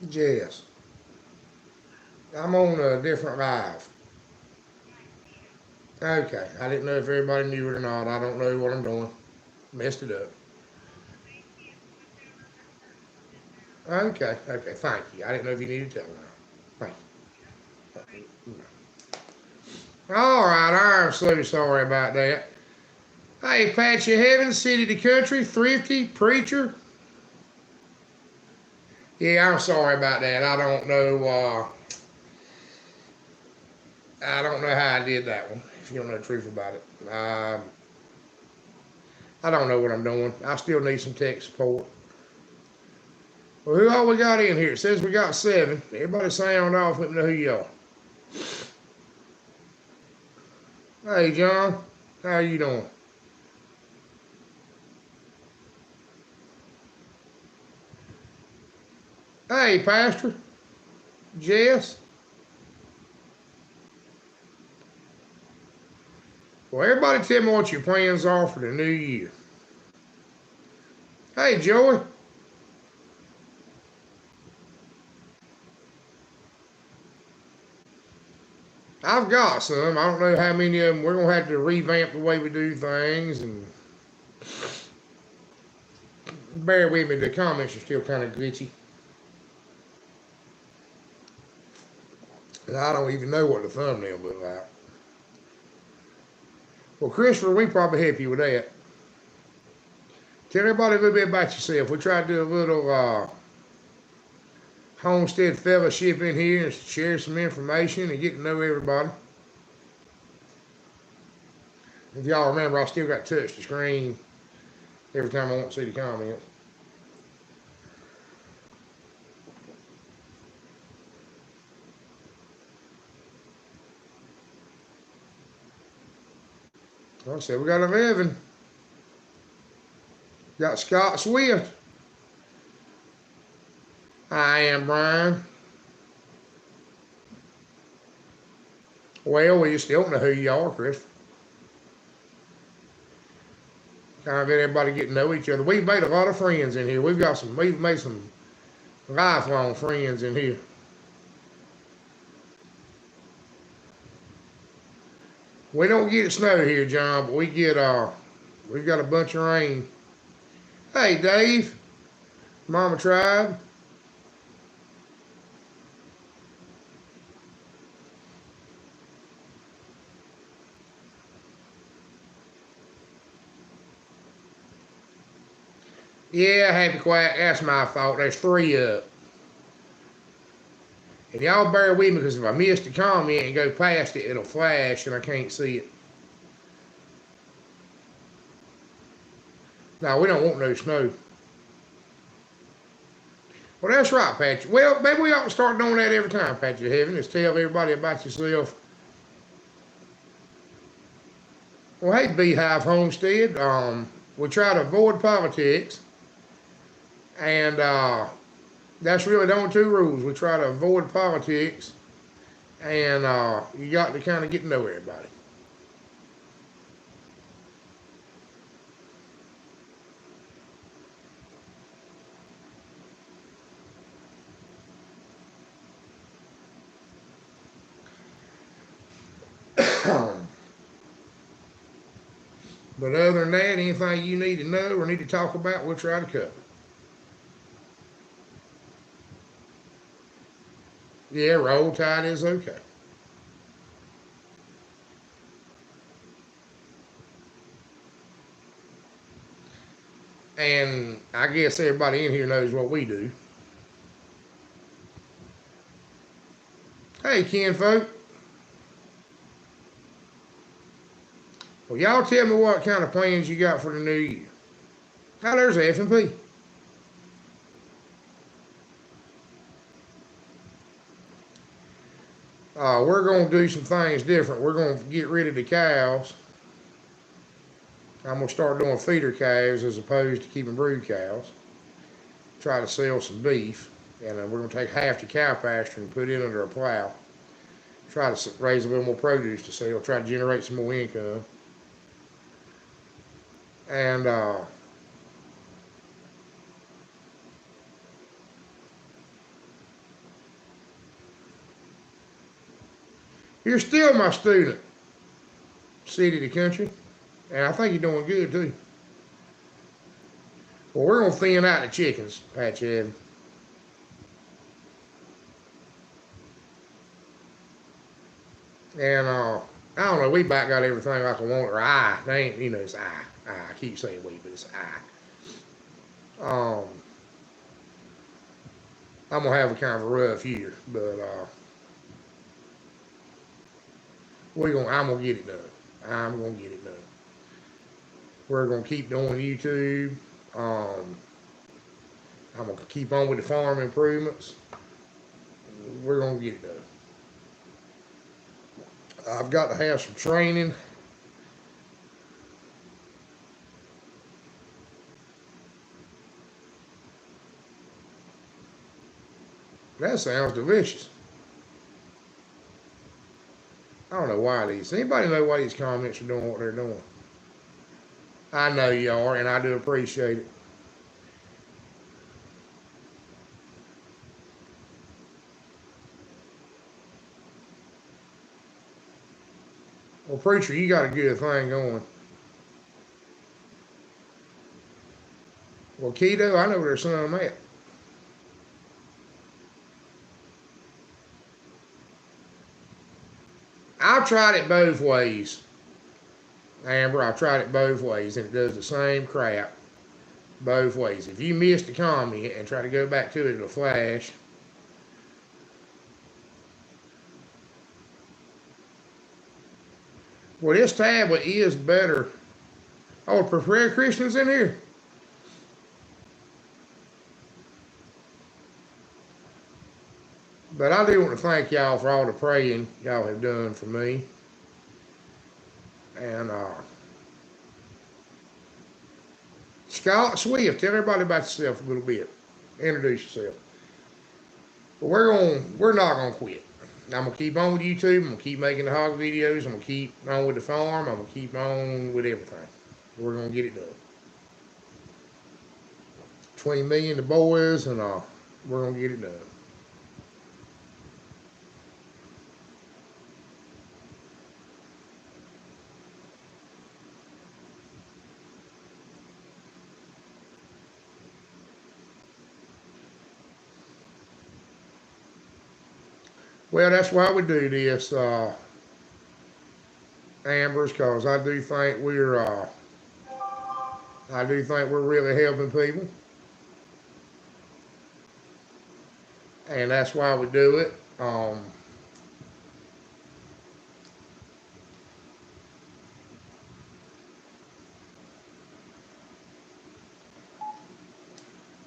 Jess, I'm on a different live. Okay, I didn't know if everybody knew it or not. I don't know what I'm doing. Messed it up. Okay, thank you. I didn't know if you needed to tell me. Thank you. All right, I'm so sorry about that. Hey, Pat, you having city to country, thrifty, preacher? Yeah, I'm sorry about that. I don't know. I don't know how I did that one. If you don't know the truth about it, I don't know what I'm doing. I still need some tech support. Well, who all we got in here? It says we got 7. Everybody sound off. Let me know who you are. Hey, John. How you doing? Hey, Pastor. Jess. Well, everybody tell me what your plans are for the new year. Hey, Joey. I've got some. I don't know how many of them. We're going to have to revamp the way we do things, and bear with me. The comments are still kind of glitchy. And I don't even know what the thumbnail looked like. Well, Christopher, we probably help you with that. Tell everybody a little bit about yourself. We try to do a little homestead fellowship in here and share some information and get to know everybody. If y'all remember, I still got to touch the screen every time I want to see the comments. Like I said, we got 11. Got Scott Swift. I am Brian. Well, we just don't know who you are, Chris. Kind of let everybody get to know each other. We've made a lot of friends in here. We've made some lifelong friends in here. We don't get snow here, John, but we've got a bunch of rain. Hey, Dave, Mama Tribe. Yeah, Happy Quiet. That's my fault. There's 3 up. And y'all bear with me because if I miss the comment and go past it, it'll flash and I can't see it. No, we don't want no snow. Well, that's right, Patrick. Well, maybe we ought to start doing that every time, Patrick Heaven, is tell everybody about yourself. Well, hey, Beehive Homestead. We try to avoid politics, and that's really the only 2 rules. We try to avoid politics, and you got to kind of get to know everybody. But other than that, anything you need to know or need to talk about, we'll try to cover. Yeah, roll tide is okay. And I guess everybody in here knows what we do. Hey, kinfolk. Well, y'all tell me what kind of plans you got for the new year. Now, there's F&P. We're going to do some things different. We're going to get rid of the cows. I'm going to start doing feeder calves as opposed to keeping brood cows. Try to sell some beef. And we're going to take half the cow pasture and put it under a plow. Try to raise a little more produce to sell. Try to generate some more income. And You're still my student, city to country, and I think you're doing good too. Well, we're gonna thin out the chickens, Patch Ed. And I don't know, we about got everything like I want, or I. They ain't, it's I. I keep saying we, but it's I. I'm gonna have a kind of a rough year, but I'm gonna get it done. I'm gonna get it done. We're gonna keep doing YouTube. I'm gonna keep on with the farm improvements. We're gonna get it done. I've got to have some training. That sounds delicious. I don't know why these. Anybody know why these comments are doing what they're doing? I know you are, and I do appreciate it. Well, preacher, you got a good thing going. Well, keto, I know where there's some at. I've tried it both ways, Amber. I've tried it both ways, and it does the same crap both ways. If you missed a comment and try to go back to it in a flash, well, this tablet is better. Oh, Prayer Christians in here. But I do want to thank y'all for all the praying y'all have done for me. And Scarlett Swift, tell everybody about yourself a little bit. Introduce yourself. But we're not gonna quit. I'm gonna keep on with YouTube. I'm gonna keep making the hog videos. I'm gonna keep on with the farm. I'm gonna keep on with everything. We're gonna get it done. Between me and the boys, and we're gonna get it done. Well, that's why we do this, Ambers, because I do think we're really helping people, and that's why we do it.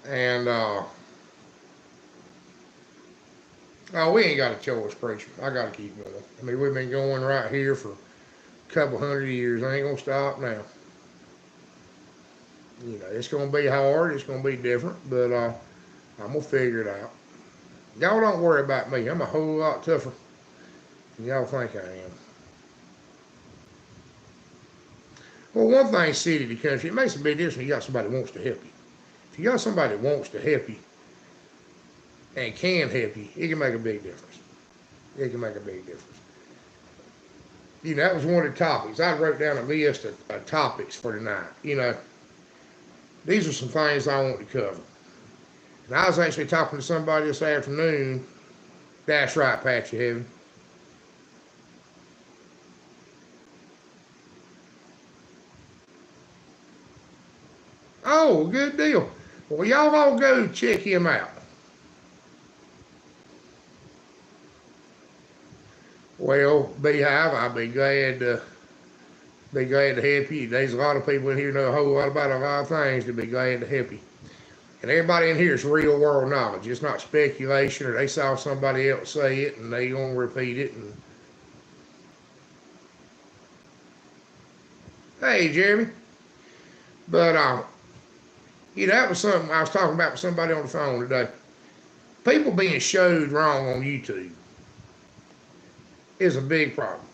And oh, we ain't got a choice, preacher. I got to keep going. I mean, we've been going right here for a couple hundred years. I ain't gonna stop now. It's gonna be hard. It's gonna be different, but I'm gonna figure it out. Y'all don't worry about me. I'm a whole lot tougher than y'all think I am. Well, one thing, city to country, it makes a big difference when you got somebody that wants to help you. If you got somebody that wants to help you and can help you, it can make a big difference. It can make a big difference. That was one of the topics. I wrote down a list of topics for tonight. These are some things I want to cover. And I was actually talking to somebody this afternoon. That's right, Patchy Heaven. Oh, good deal. Well, y'all all go check him out. Well, Beehive, I'll be glad to help you. There's a lot of people in here know a whole lot about a lot of things to be glad to help you. And everybody in here is real world knowledge. It's not speculation or they saw somebody else say it and they gonna repeat it. And hey, Jeremy. But that was something I was talking about with somebody on the phone today. People being showed wrong on YouTube is a big problem.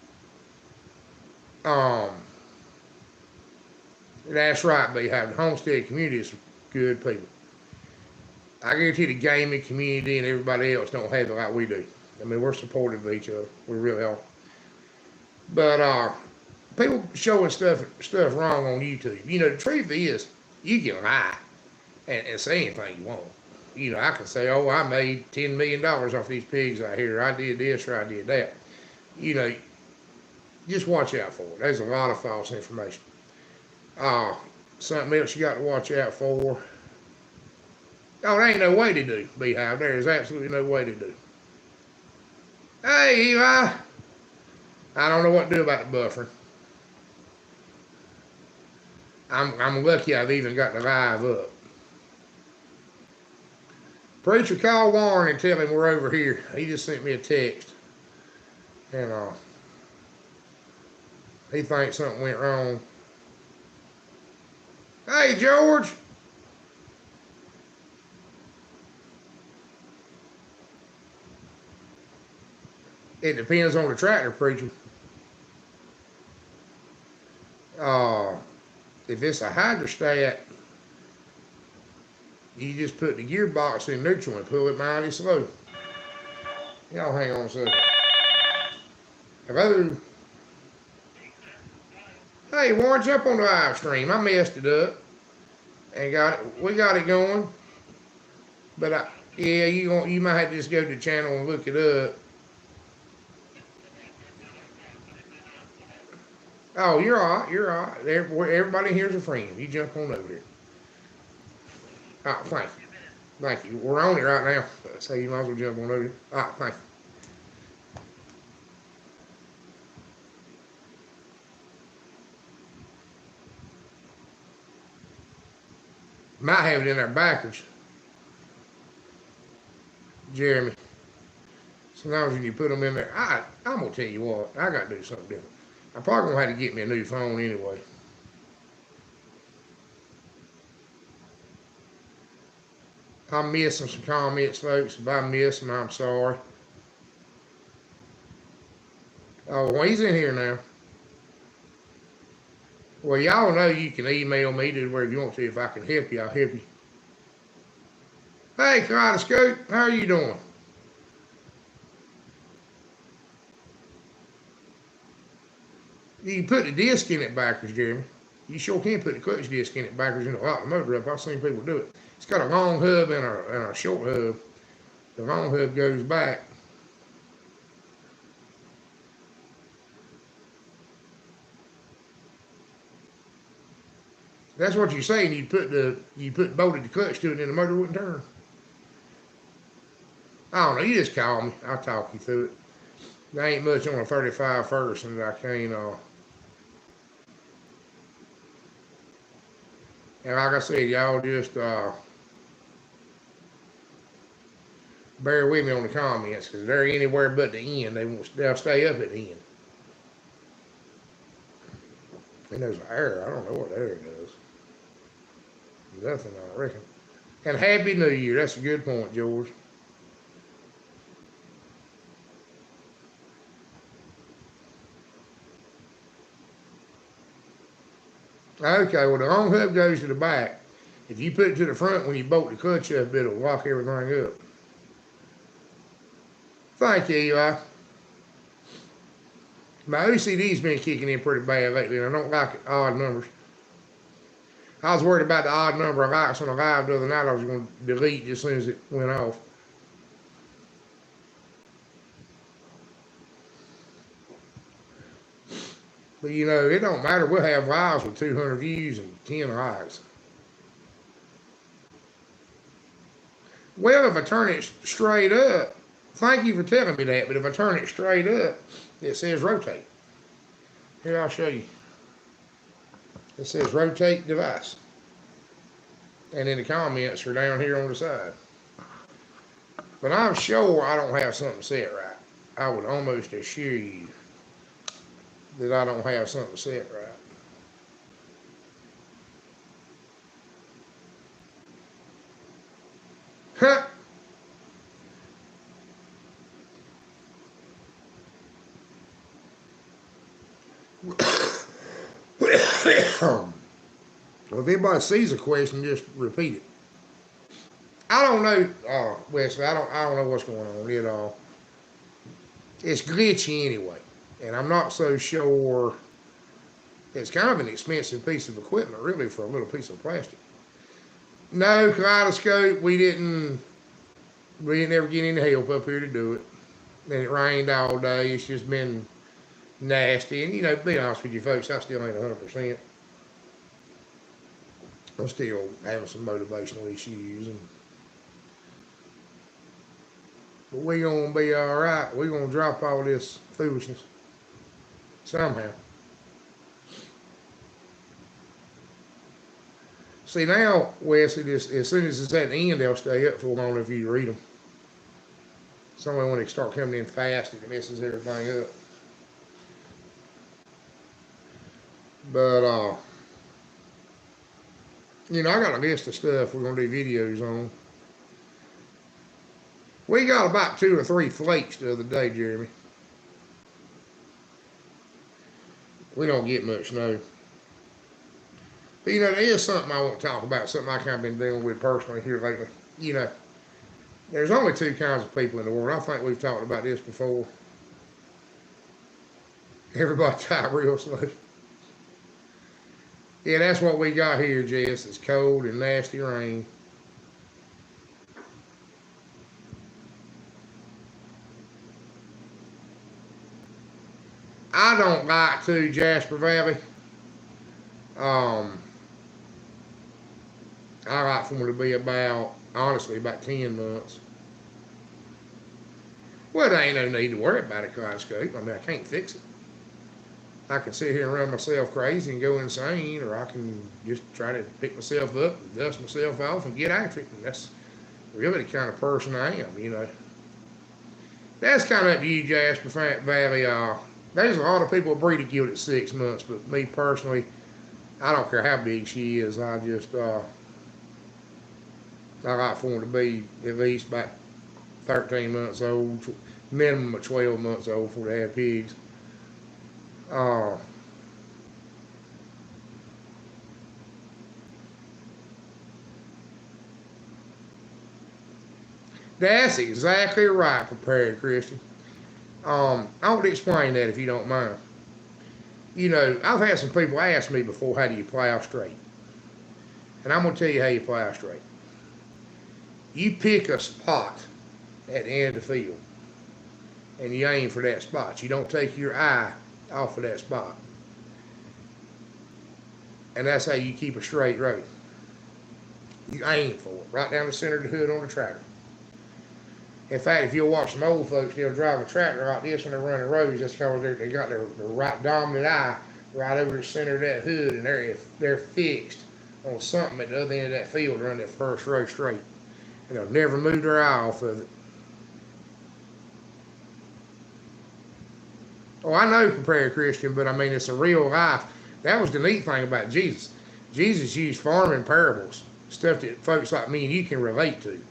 That's right, Beehive. The homestead community is good people. I guarantee the gaming community and everybody else don't have it like we do. I mean, we're supportive of each other. We really are. But people showing stuff wrong on YouTube. You know, the truth is, you can lie and say anything you want. You know, I can say, oh, I made $10 million off these pigs out here. I did this or I did that. You know, just watch out for it. There's a lot of false information. Uh, Something else you got to watch out for. Oh, there ain't no way to do, Beehive. There is absolutely no way to do. Hey, Eli. I don't know what to do about the buffer. I'm lucky I've even got the live up. Preacher, call Warren and tell him we're over here. He just sent me a text. And he thinks something went wrong. Hey, George. It depends on the tractor, Preacher. If it's a hydrostat, you just put the gearbox in neutral and pull it mighty slow. Y'all hang on a second. Hello? Hey, Warren, jump on the live stream. I messed it up and we got it going. But yeah, you might have to just go to the channel and look it up. Oh, you're all right. You're all right. Everybody here's a friend. You jump on over there. Oh, thank you. Thank you. We're on it right now, so you might as well jump on over there. Oh, thank you. Might have it in there backwards. Jeremy. Sometimes when you put them in there, I'm going to tell you what, I got to do something different. I'm probably going to have to get me a new phone anyway. I'm missing some comments, folks. If I miss them, I'm sorry. Oh, well, he's in here now. Well, y'all know you can email me, do whatever you want to. If I can help you, I'll help you. Hey, Kaleidoscope, how are you doing? You can put the disc in it backwards, Jeremy. You sure can put the clutch disc in it backwards and lock the motor up. I've seen people do it. It's got a long hub and a short hub. The long hub goes back. That's what you're saying. You bolted the clutch to it and the motor wouldn't turn. I don't know. You just call me. I'll talk you through it. There ain't much on a 35 first, and I can't. And like I said, y'all just bear with me on the comments because they're anywhere but the end. They'll stay up at the end. And there's air. I don't know what air does. Nothing, I reckon. And Happy New Year. That's a good point, George. Okay, well, the long hub goes to the back. If you put it to the front when you bolt the clutch up, it'll lock everything up. Thank you, Eli. My OCD's been kicking in pretty bad lately, and I don't like odd numbers. I was worried about the odd number of likes on the live the other night. I was going to delete as soon as it went off. But you know, it don't matter. We'll have lives with 200 views and 10 likes. Well, if I turn it straight up, thank you for telling me that, but if I turn it straight up, it says rotate. Here, I'll show you. It says rotate device. And then the comments are down here on the side. But I'm sure I don't have something set right. I would almost assure you that I don't have something set right. Huh? Well, if anybody sees a question, just repeat it. I don't know, Wesley. I don't know what's going on at all. It's glitchy anyway. And I'm not so sure. It's kind of an expensive piece of equipment, really, for a little piece of plastic. No, kaleidoscope, we didn't ever get any help up here to do it. And it rained all day. It's just been nasty. And, to be honest with you folks, I still ain't 100%. I'm still having some motivational issues. But we going to be all right. We're going to drop all this foolishness somehow. See, now, Wesley, as soon as it's at the end, they'll stay up for long if you read them. Somebody when they start coming in fast, it messes everything up. But, I got a list of stuff we're going to do videos on. We got about 2 or 3 flakes the other day, Jeremy. We don't get much snow. But, there is something I want to talk about, something I kind of been dealing with personally here lately. There's only 2 kinds of people in the world. I think we've talked about this before. Everybody die real slow. Yeah, that's what we got here, Jess. It's cold and nasty rain. I don't like to Jasper Valley. I like for them to be honestly, about 10 months. Well, there ain't no need to worry about a kaleidoscope. I mean, I can't fix it. I can sit here and run myself crazy and go insane, or I can just try to pick myself up, and dust myself off, and get after it. And that's really the kind of person I am. That's kind of up to you, Jasper Valley. There's a lot of people breed a guilt at 6 months, but me personally, I don't care how big she is. I like for them to be at least about 13 months old, minimum of 12 months old for to have pigs. That's exactly right, Prepared Christian. I want to explain that if you don't mind. I've had some people ask me before, how do you plow straight? And I'm going to tell you how you plow straight. You pick a spot at the end of the field, and you aim for that spot. You don't take your eye off of that spot. And that's how you keep a straight road. You aim for it, right down the center of the hood on the tractor. In fact, if you'll watch some old folks, they'll drive a tractor like this when they're running roads. That's because they got their right dominant eye right over the center of that hood, and they're fixed on something at the other end of that field to run that first row straight. And they'll never move their eye off of it. Oh, I know, Prepared Christian, but I mean, it's a real life. That was the neat thing about Jesus. Jesus used farming parables, stuff that folks like me and you can relate to,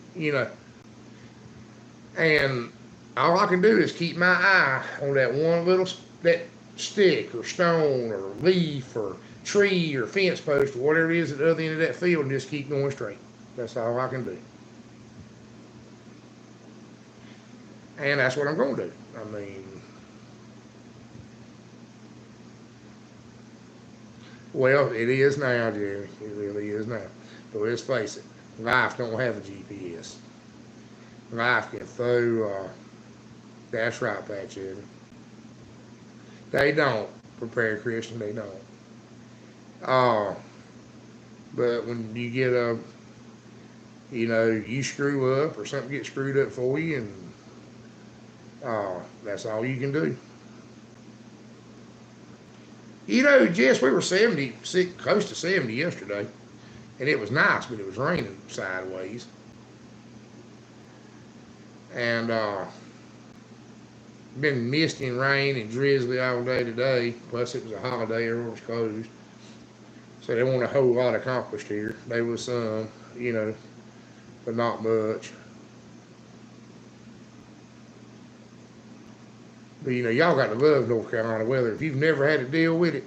And all I can do is keep my eye on that one little that stick or stone or leaf or tree or fence post or whatever it is at the other end of that field and just keep going straight. That's all I can do. And that's what I'm going to do. I mean, well, it is now, Jerry. It really is now. But let's face it, life don't have a GPS. Life can throw, that's right, Pat Evans. They don't, Prepared Christian, they don't. But when you get you screw up or something gets screwed up for you, and that's all you can do. Jess, we were 70, close to 70 yesterday, and it was nice, but it was raining sideways. And been misty and rain and drizzly all day today. Plus, it was a holiday, everyone was closed. So there wasn't a whole lot accomplished here. There was some, but not much. But y'all got to love North Carolina weather. If you've never had to deal with it,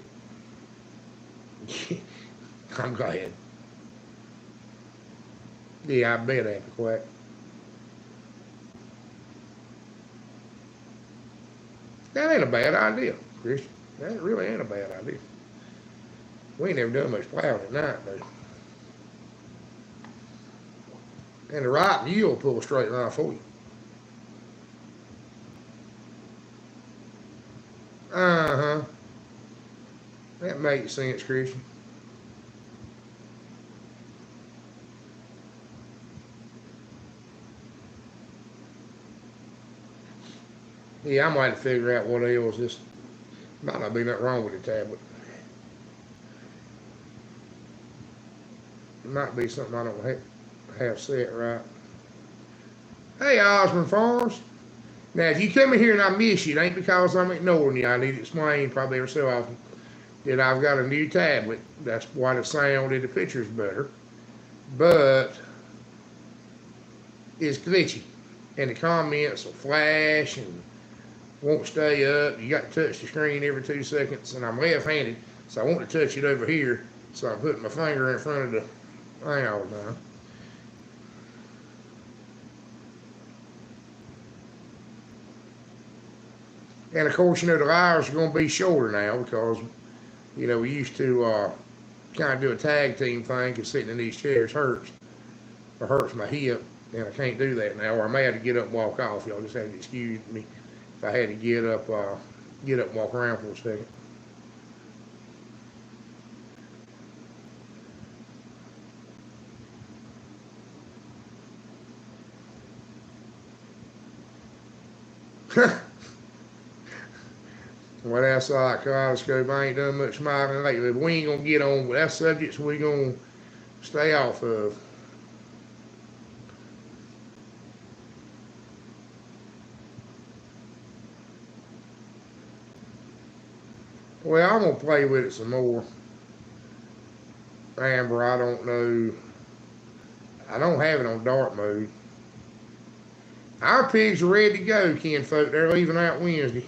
I'm glad. Yeah, I bet Apple. That ain't a bad idea, Christian. That really ain't a bad idea. We ain't never done much plowing at night, though. And the right mule will pull a straight line for you. Uh-huh. That makes sense, Christian. Yeah, I might have to figure out what else. This might not be nothing wrong with the tablet. It might be something I don't have set right. Hey, Osborne Farms. Now, if you come in here and I miss you, it ain't because I'm ignoring you. I need to explain probably every so often that I've got a new tablet. That's why the sound in the picture's better. But it's glitchy. And the comments will flash and won't stay up. You got to touch the screen every 2 seconds. And I'm left-handed, so I want to touch it over here. So I'm putting my finger in front of the thing all the time. And of course, the lives are going to be shorter now because, we used to kind of do a tag team thing because sitting in these chairs hurts. Or hurts my hip, and I can't do that now. Or I may have to get up and walk off. Y'all just have to excuse me if I had to get up and walk around for a second. Well, that's like Kaleidoscope. I ain't done much smiling lately. But we ain't gonna get on with that subject, so we gonna stay off of. Well, I'm gonna play with it some more. Amber, I don't know. I don't have it on dark mode. Our pigs are ready to go, Ken folk. They're leaving out Wednesday.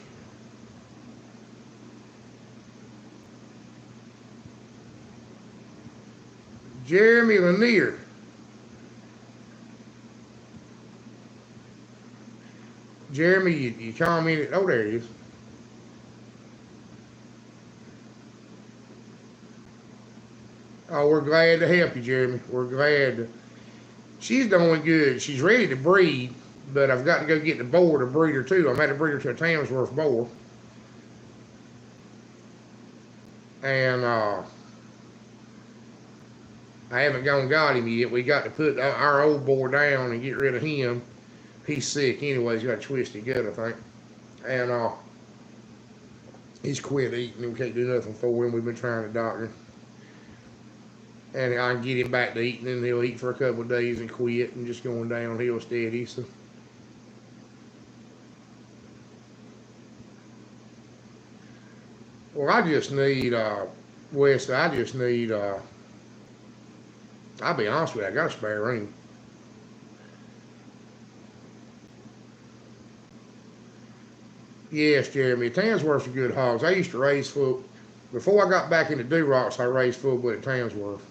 Jeremy Lanier. Jeremy, you commented. Oh, there he is. Oh, we're glad to help you, Jeremy. We're glad. She's doing good. She's ready to breed, but I've got to go get the boar to breed her too. I'm at to breed her to a Tamsworth boar. And I haven't gone and got him yet. We got to put our old boar down and get rid of him. He's sick anyway. He's got a twisted gut, I think. And he's quit eating. We can't do nothing for him. We've been trying to doctor him. And I can get him back to eating, and he'll eat for a couple of days and quit and just going downhill steady. So, well, I just need, Wes, I just need, I'll be honest with you, I got a spare room. Yes, Jeremy, Tamsworth's are good hogs. I used to raise full, before I got back into Durocs, I raised full blood at Tamsworth.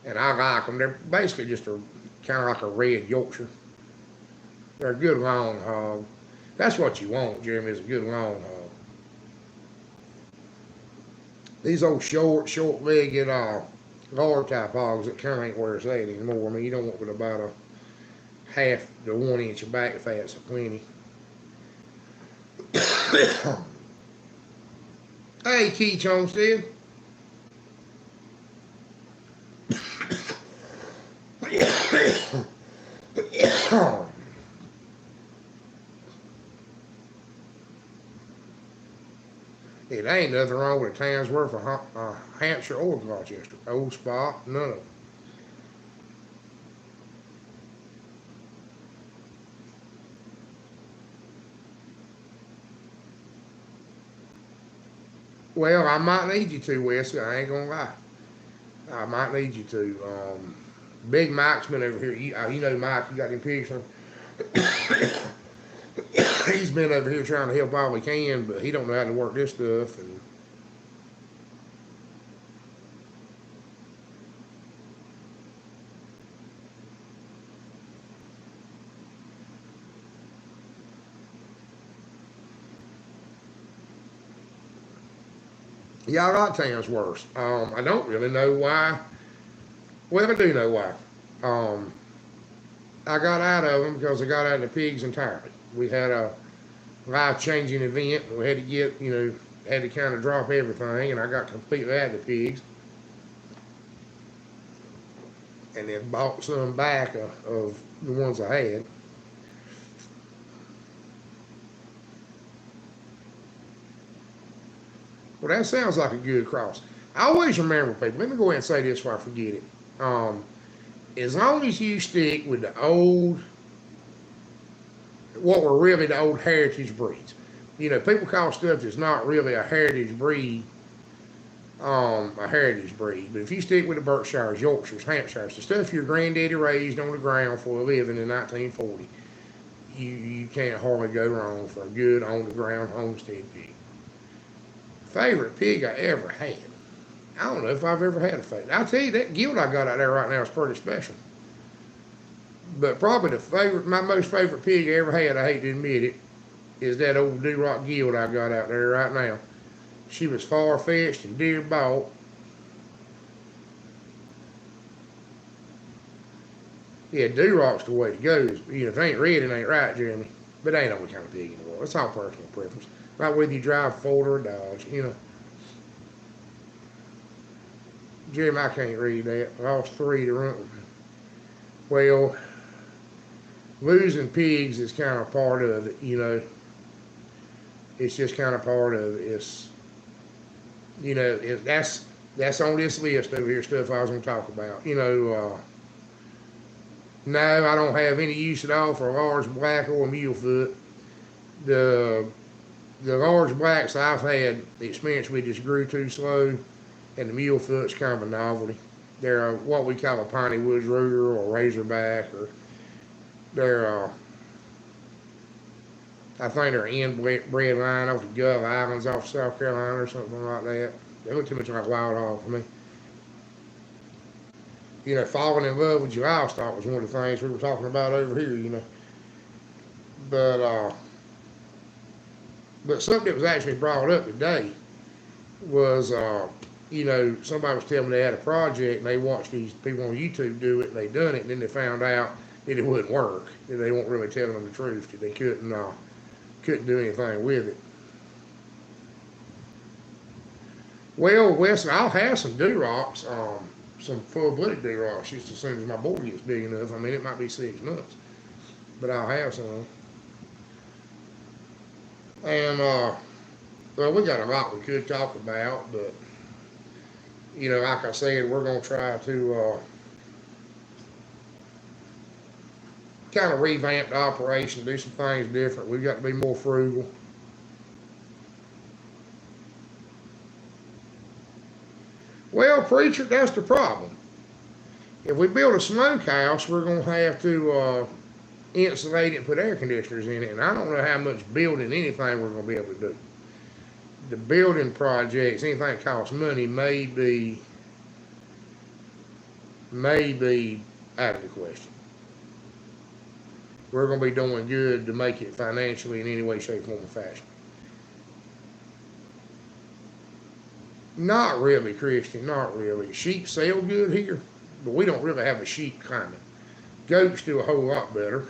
And I like them. They're basically just a kind of like a red Yorkshire. They're a good long hog. That's what you want, Jeremy, is a good long hog. These old short-legged, lard type hogs that kind of ain't where it's at anymore. I mean, you don't want with about a half to 1 inch of back fat's plenty. Hey, Keith Homestead. It ain't nothing wrong with a Tamsworth of Hampshire or Gloucester. Old Spot, none of them. Well, I might need you to, Wesley. I ain't gonna lie. I might need you to. Big Mike's been over here. You know Mike, you got him picture. He's been over here trying to help all he can, but he don't know how to work this stuff. And Yeah, a lot of times worse. I don't really know why. Well, I do know why. Um, I got out of them because I got out of the pigs entirely. We had a life-changing event. We had to get, had to kind of drop everything, and I got completely out of the pigs, and then bought some back of the ones I had. Well, that sounds like a good cross. I always remember people. Let me go ahead and say this before I forget it. Um, as long as you stick with the old, what were really the old heritage breeds. People call stuff that's not really a heritage breed. But if you stick with the Berkshires, Yorkshires, Hampshires, the stuff your granddaddy raised on the ground for a living in 1940, you can't hardly go wrong for a good on the ground homestead pig. Favorite pig I ever had. I don't know if I've ever had a favorite. I'll tell you that gilt I got out there right now is pretty special. But probably my most favorite pig I ever had, I hate to admit it, is that old Duroc gilt I got out there right now. She was far fetched and dear bought. Yeah, Duroc's the way to go. If it ain't red, it ain't right, Jeremy. But it ain't no kind of pig in the world. It's all personal preference. Right whether you drive Ford or a Dodge. Jeremy, I can't read that. I lost three to run. Well, losing pigs is kind of part of it. It's just kind of part of it. That's on this list over here, stuff I was going to talk about. No, I don't have any use at all for a large black or a mulefoot. The the large blacks I've had the experience with just grew too slow, and the mulefoot's kind of a novelty. They're what we call a piney woods Ruger or razorback, or they're I think they're inbred line off the Gulf Islands off South Carolina or something like that. They look too much like wild hog for me. Falling in love with your livestock was one of the things we were talking about over here. But something that was actually brought up today was, somebody was telling me they had a project and they watched these people on YouTube do it and they done it, and then they found out that it wouldn't work. That they weren't really telling them the truth. That they couldn't do anything with it. Well, Weston, I'll have some Durocs, some full-blooded Durocs, just as soon as my boy gets big enough. I mean, it might be 6 months, but I'll have some. And well, we got a lot we could talk about, but like I said, we're gonna try to kind of revamp the operation, do some things different. We've got to be more frugal. Well, preacher, that's the problem. If we build a smokehouse, we're gonna have to insulate it and put air conditioners in it, and I don't know how much building anything we're gonna be able to do. The building projects, anything that costs money, may be out of the question. We're going to be doing good to make it financially in any way, shape, form, or fashion. Not really, Christian, not really. Sheep sell good here, but we don't really have a sheep climate. Goats do a whole lot better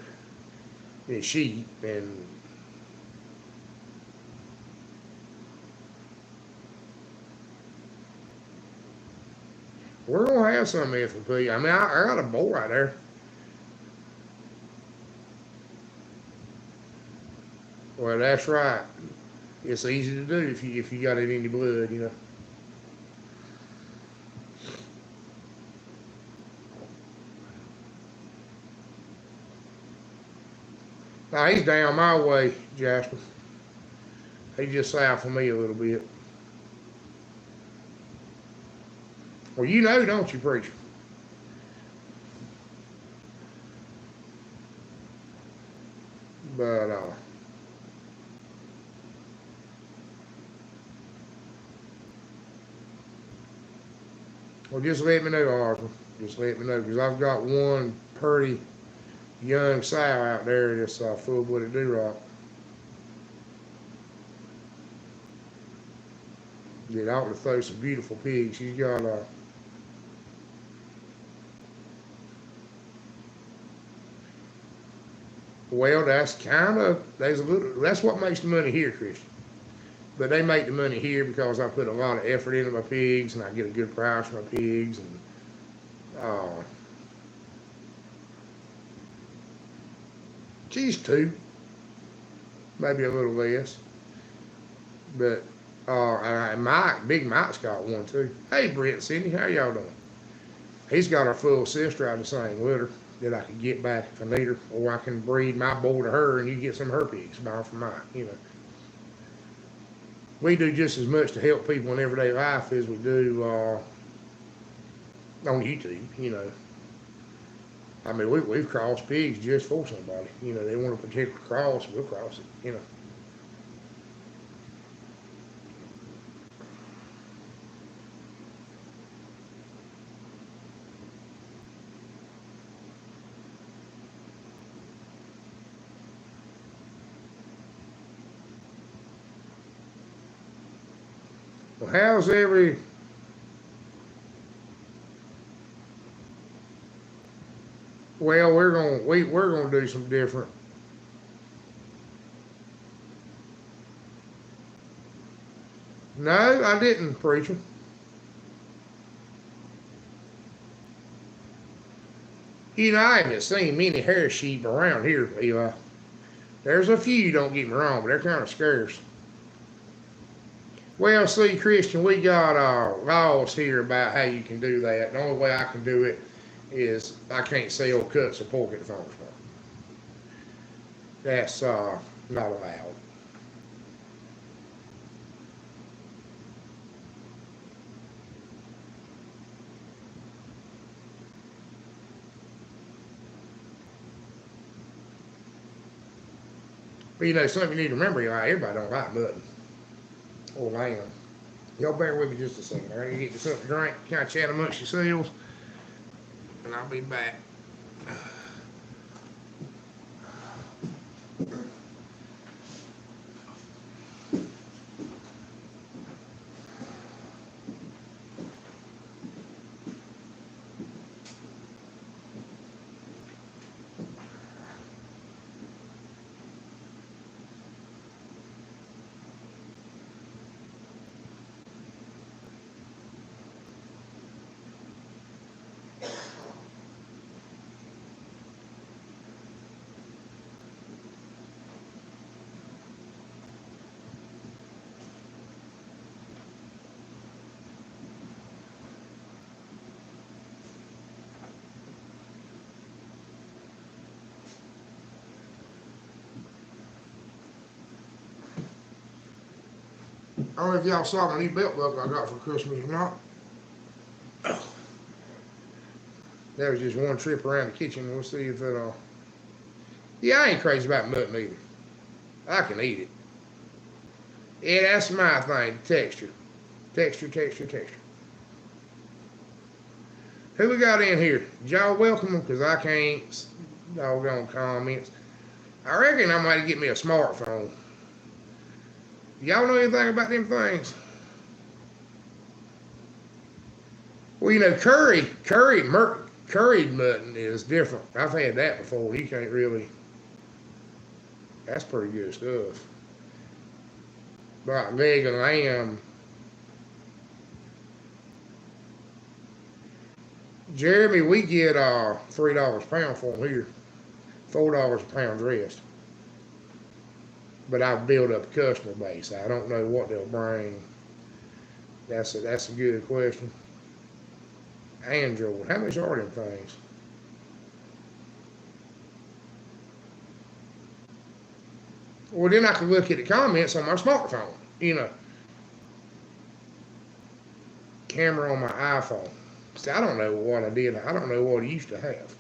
than sheep, and we're going to have some FFP. I mean, I got a boy right there. Well, that's right. It's easy to do if you got it in your blood. Now he's down my way, Jasper. He's just south of me a little bit. Well, don't you, preacher? But well, just let me know, Arthur. Just let me know, because I've got one pretty young sow out there that's full-blooded Duroc. That ought to throw some beautiful pigs. She's got well, that's what makes the money here, Christian. But they make the money here because I put a lot of effort into my pigs and I get a good price for my pigs. And uh, she's two, maybe a little less. But Big Mike's got one too. Hey, Brent and Cindy, how y'all doing? He's got a full sister out of the same litter that I can get back if I need her, or I can breed my bull to her and you get some of her pigs, buy from mine. We do just as much to help people in everyday life as we do on YouTube. I mean, we've crossed pigs just for somebody. They want a particular cross, we'll cross it. Well, well, we're gonna do some different. No, I didn't, preacher. I haven't seen many hair sheep around here, Eli. There's a few, don't get me wrong, but they're kind of scarce. Well, see, Christian, we got laws here about how you can do that. The only way I can do it is I can't sell cuts of pork at the farmer's market. That's not allowed. But something you need to remember, everybody don't like mutton or lamb. Y'all bear with me just a second. I gotta get you something to drink, kind of chat amongst yourselves, and I'll be back. I don't know if y'all saw my new belt buckle I got for Christmas or not. That was just one trip around the kitchen. We'll see if it. Yeah, I ain't crazy about mutton either. I can eat it. Yeah, that's my thing. Texture. Who we got in here? Y'all welcome them because I can't. Doggone comments. I reckon I might get me a smartphone. Y'all know anything about them things? Well, curried mutton is different. I've had that before. You can't really. That's pretty good stuff. Like leg of lamb. Jeremy, we get $3 a pound for them here. $4 a pound dressed. But I've built up a customer base. I don't know what they'll bring. That's a good question. Android, how much are them things? Well, then I can look at the comments on my smartphone. Camera on my iPhone. See, I don't know what I did. I don't know what I used to have.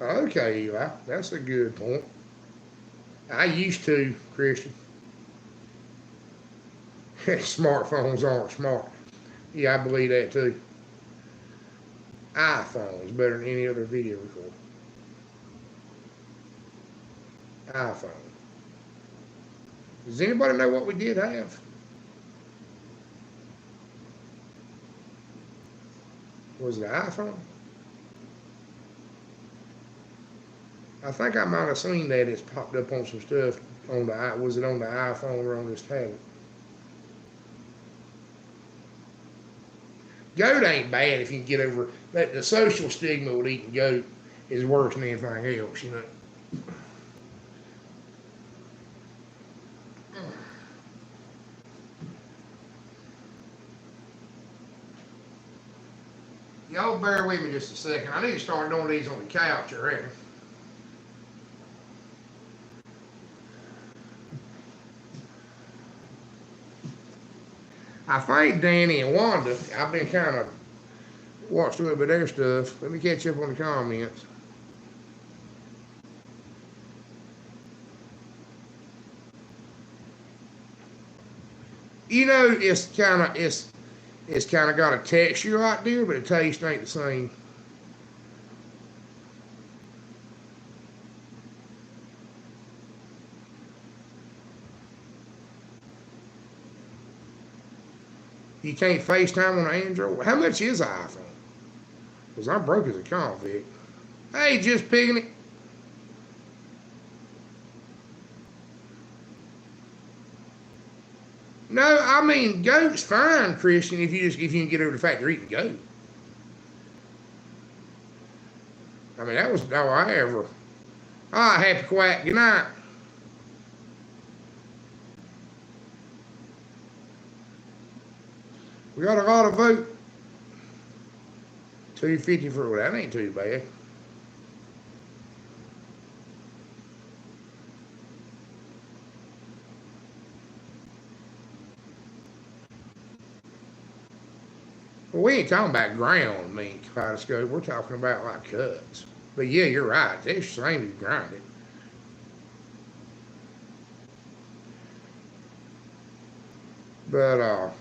Okay, Eli, that's a good point. I used to, Christian. Smartphones aren't smart. Yeah, I believe that too. iPhone is better than any other video recorder. iPhone. Does anybody know what we did have? Was it an iPhone? I think I might have seen that it's popped up on some stuff on the, was it on the iPhone or on this tablet? Goat ain't bad if you can get over that. The social stigma with eating goat is worse than anything else, you know. Y'all bear with me just a second. I need to start doing these on the couch, I reckon. I think Danny and Wanda, I've been kind of watched a little bit of their stuff. Let me catch up on the comments. You know, it's kind of got a texture right there, but the taste ain't the same. You can't FaceTime on an Android. How much is an iPhone? Because I'm broke as a convict. Hey, just picking it. No, I mean goat's fine, Christian, if you can get over the fact they're eating goat. I mean that was all I ever. Ah, happy quack. Good night. We got a lot of vote. 250 for that ain't too bad. Well, we ain't talking about ground meat, Kaleidoscope. We're talking about like cuts. But yeah, you're right. It's the same as grinded. But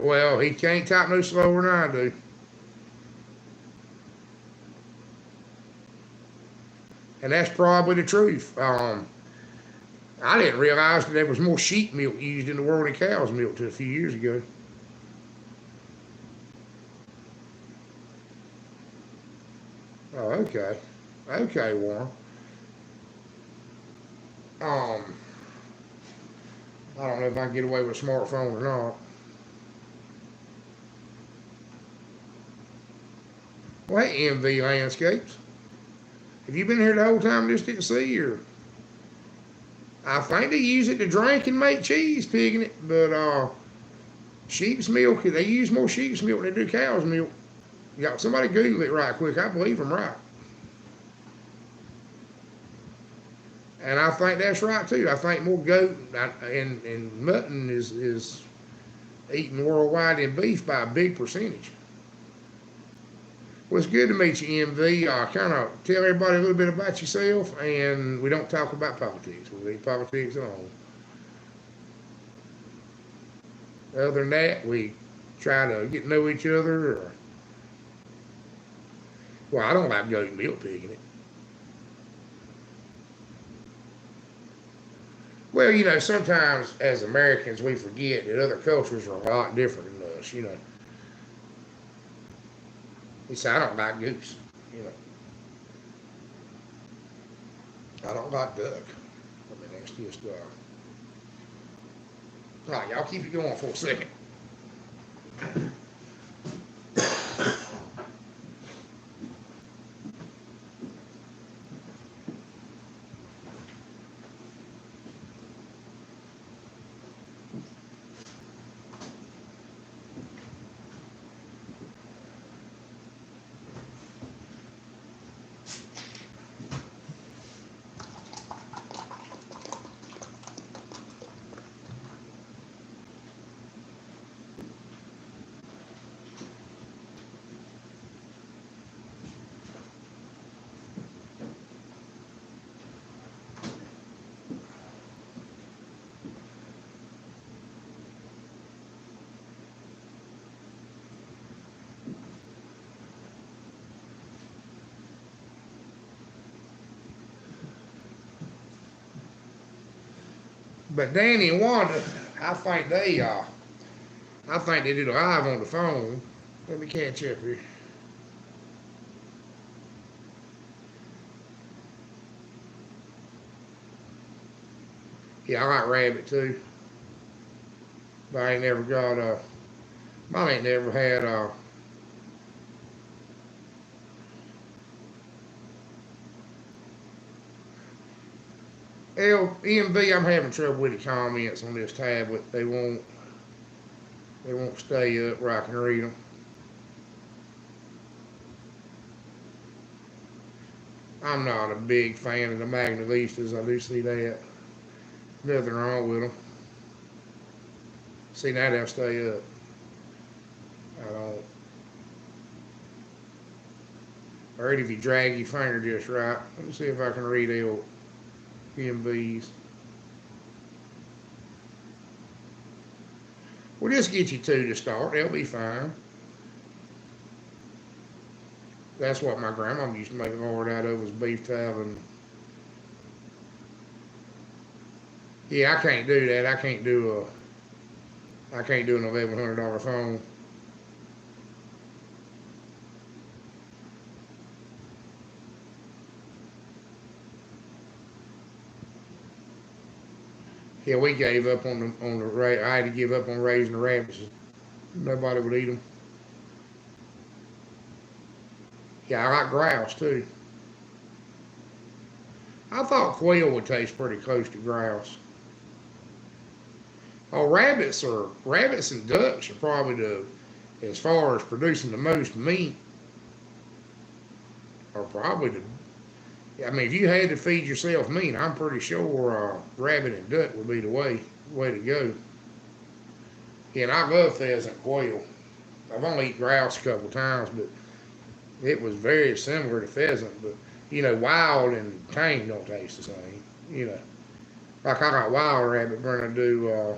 well, he can't type no slower than I do. And that's probably the truth. I didn't realize that there was more sheep milk used in the world than cow's milk till a few years ago. Oh, okay. Okay, Warren. Um, I don't know if I can get away with a smartphone or not. Well, hey, MV Landscapes. Have you been here the whole time and just didn't see or? I think they use it to drink and make cheese, pigging it, but sheep's milk, they use more sheep's milk than they do cow's milk. Yeah, somebody Google it right quick. I believe I'm right. And I think that's right too. I think more goat and mutton is eaten worldwide than beef by a big percentage. Well, it's good to meet you, MV. Kind of tell everybody a little bit about yourself, and we don't talk about politics. We leave politics alone. Other than that, we try to get to know each other. Well, I don't like goat milk pigging it. Well, you know, sometimes as Americans we forget that other cultures are a lot different than us. You know, he said I don't like goose. You know, I don't like duck. I mean, that's just. All right, y'all keep it going for a second. But Danny and Wanda, I think they did a live on the phone. Let me catch up here. Yeah, I like rabbit too. But I ain't never got mine ain't never had EMB. I'm having trouble with the comments on this tablet. They won't stay up where I can read them. I'm not a big fan of the Magnalistas. I do see that. Nothing wrong with them. See, now they'll stay up. I don't. Or if you drag your finger just right. Let me see if I can read EMBs. We'll just get you two to start. They'll be fine. That's what my grandma used to make lard out of, was beef tallow. And yeah, I can't do that. I can't do an $1,100 phone. Yeah, we gave up on the I had to give up on raising the rabbits. Nobody would eat them. Yeah, I like grouse too. I thought quail would taste pretty close to grouse. Oh, rabbits and ducks are probably as far as producing the most meat, are probably the. I mean, if you had to feed yourself meat, I'm pretty sure rabbit and duck would be the way to go. Yeah, and I love pheasant quail. I've only eaten grouse a couple times, but it was very similar to pheasant. But wild and tame don't taste the same. Like I got wild rabbit going to do.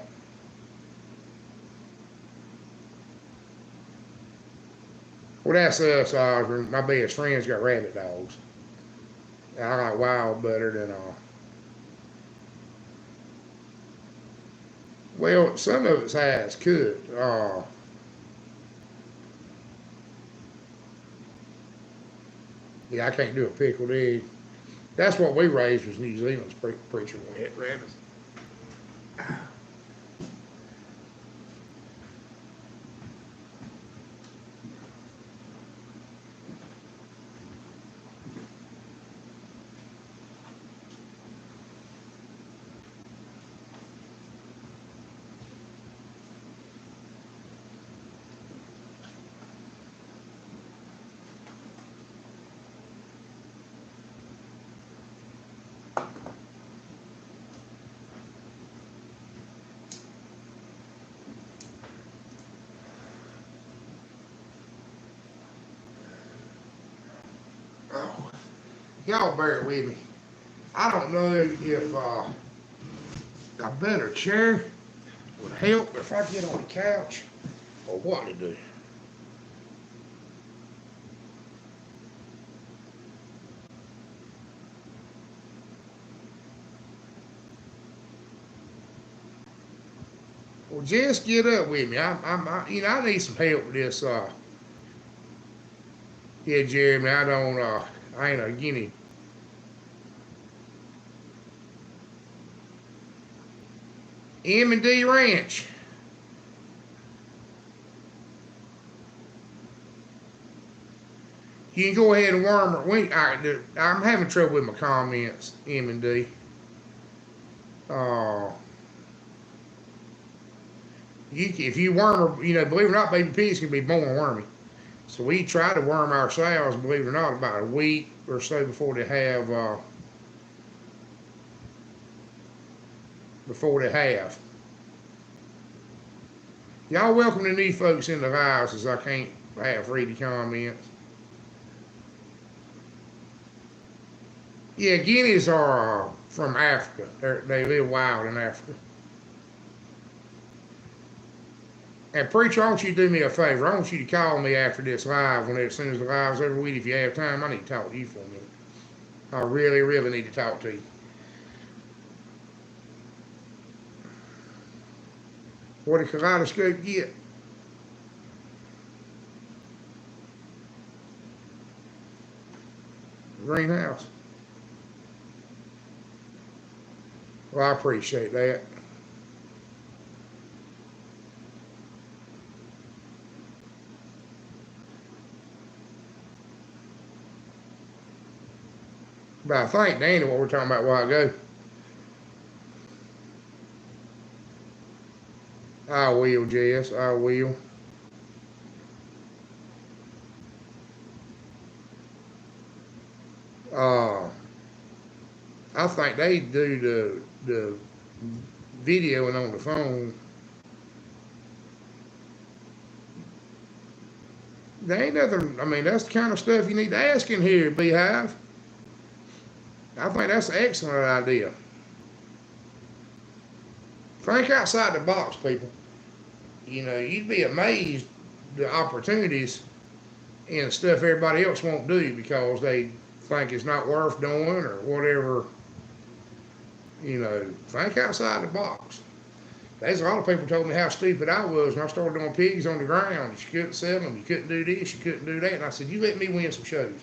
Well, that's us. My best friend's got rabbit dogs. I like wild better than. Well, some of it's has cooked. Yeah, I can't do a pickled egg. That's what we raised was New Zealand's preacher when we had rabbits. Oh, y'all bear with me. I don't know if a better chair would help if I get on the couch or what to do. Well, just get up with me. I need some help with this. Yeah, Jeremy, I ain't a guinea. M&D Ranch. You can go ahead and worm it. I'm having trouble with my comments, M&D. Uh, if you worm her, believe it or not, baby pigs can be born wormy. So we try to worm ourselves, believe it or not, about a week or so before they have. Y'all welcome the new folks in the house, as I can't half read the comments. Yeah, guineas are from Africa. They live wild in Africa. And preacher, I want you to do me a favor. I want you to call me after this live, as soon as the live's over with. If you have time, I need to talk to you for a minute. I really, really need to talk to you. What did Kaleidoscope get? Greenhouse. Well, I appreciate that. But I think Danny, what we're talking about a while ago. I will, Jess. I will. Uh, I think they do the videoing on the phone. There ain't nothing. I mean, that's the kind of stuff you need to ask in here, Beehive. I think that's an excellent idea. Think outside the box, people. You know, you'd be amazed the opportunities and stuff everybody else won't do because they think it's not worth doing or whatever. You know, think outside the box. There's a lot of people told me how stupid I was when I started doing pigs on the ground. You couldn't sell them, you couldn't do this, you couldn't do that. And I said, you let me win some shows.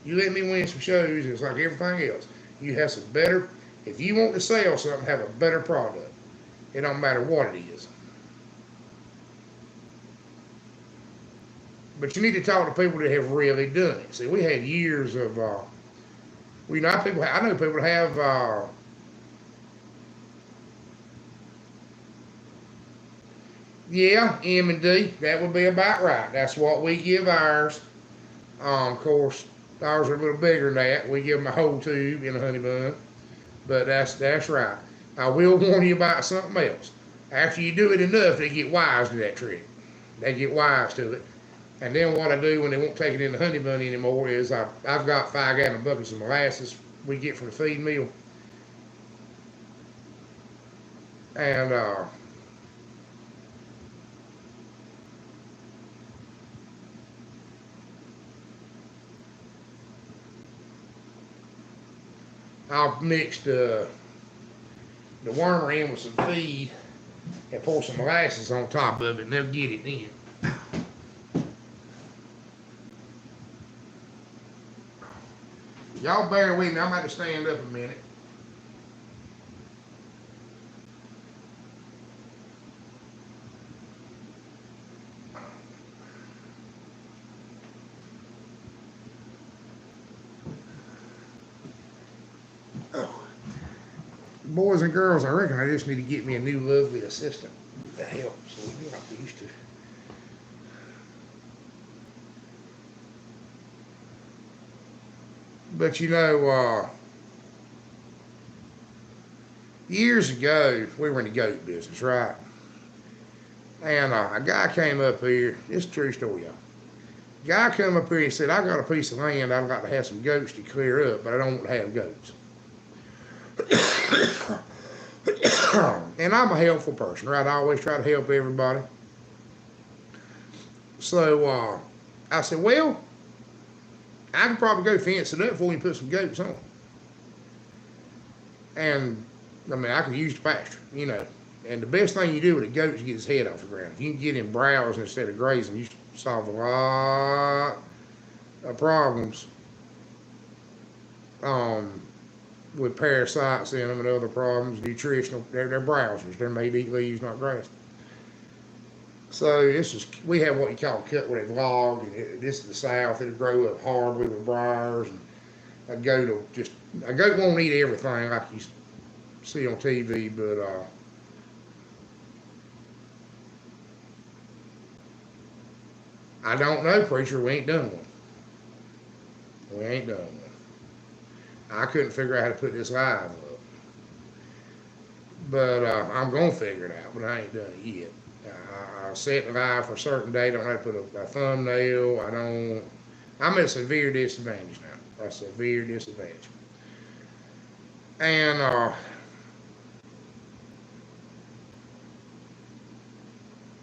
You let me win some shows, it's like everything else. You have some better, if you want to sell something, have a better product. It don't matter what it is. But you need to talk to people that have really done it. See, we had years of, I know people have, yeah, M&D, that would be about right. That's what we give ours. Of course, ours are a little bigger than that. We give them a whole tube in a honey bun, but that's right. I will warn you about something else. After you do it enough, they get wise to that trick. They get wise to it. And then what I do when they won't take it in the honey bun anymore is I've got 5-gallon buckets of molasses we get from the feed mill. And I'll mix the wormer in with some feed and pour some molasses on top of it, and they'll get it in. Y'all bear with me, I'm about to stand up a minute. Oh. Boys and girls, I reckon I just need to get me a new lovely assistant. That helps, so we're not used to. But you know, years ago, we were in the goat business, right? And a guy came up here, it's a true story, y'all. Guy come up here and said, I got a piece of land I'd like to have some goats to clear up, but I don't want to have goats. And I'm a helpful person, right? I always try to help everybody. So I said, well, I could probably go fence it up for you and put some goats on. And I mean, I could use the pasture, you know. And the best thing you do with a goat is get his head off the ground. If you can get him browsing instead of grazing, you solve a lot of problems with parasites in them and other problems, nutritional. They're browsers. They're made to eat leaves, not grass. So we have what you call cut with a log, and this is the south. It'll grow up hardly with briars, and a goat won't eat everything like you see on TV, but I don't know, preacher. We ain't done one. We ain't done one. I couldn't figure out how to put this live up, but I'm gonna figure it out. But I ain't done it yet. I set it live for a certain date. I don't have to put a thumbnail. I'm at a severe disadvantage now. A severe disadvantage. And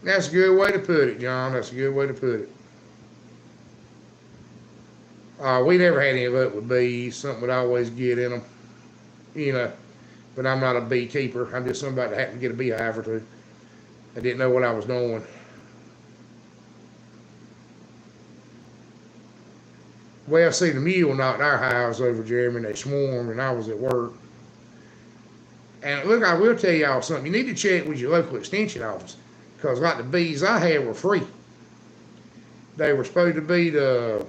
that's a good way to put it, John. That's a good way to put it. We never had any luck with bees. Something would always get in them, you know. But I'm not a beekeeper. I'm just somebody that happened to get a beehive or two. I didn't know what I was doing. Well, see, the mule knocked our hives over, Jeremy, and they swarmed, and I was at work. And look, I will tell y'all something. You need to check with your local extension office, because like the bees I had were free. They were supposed to be the,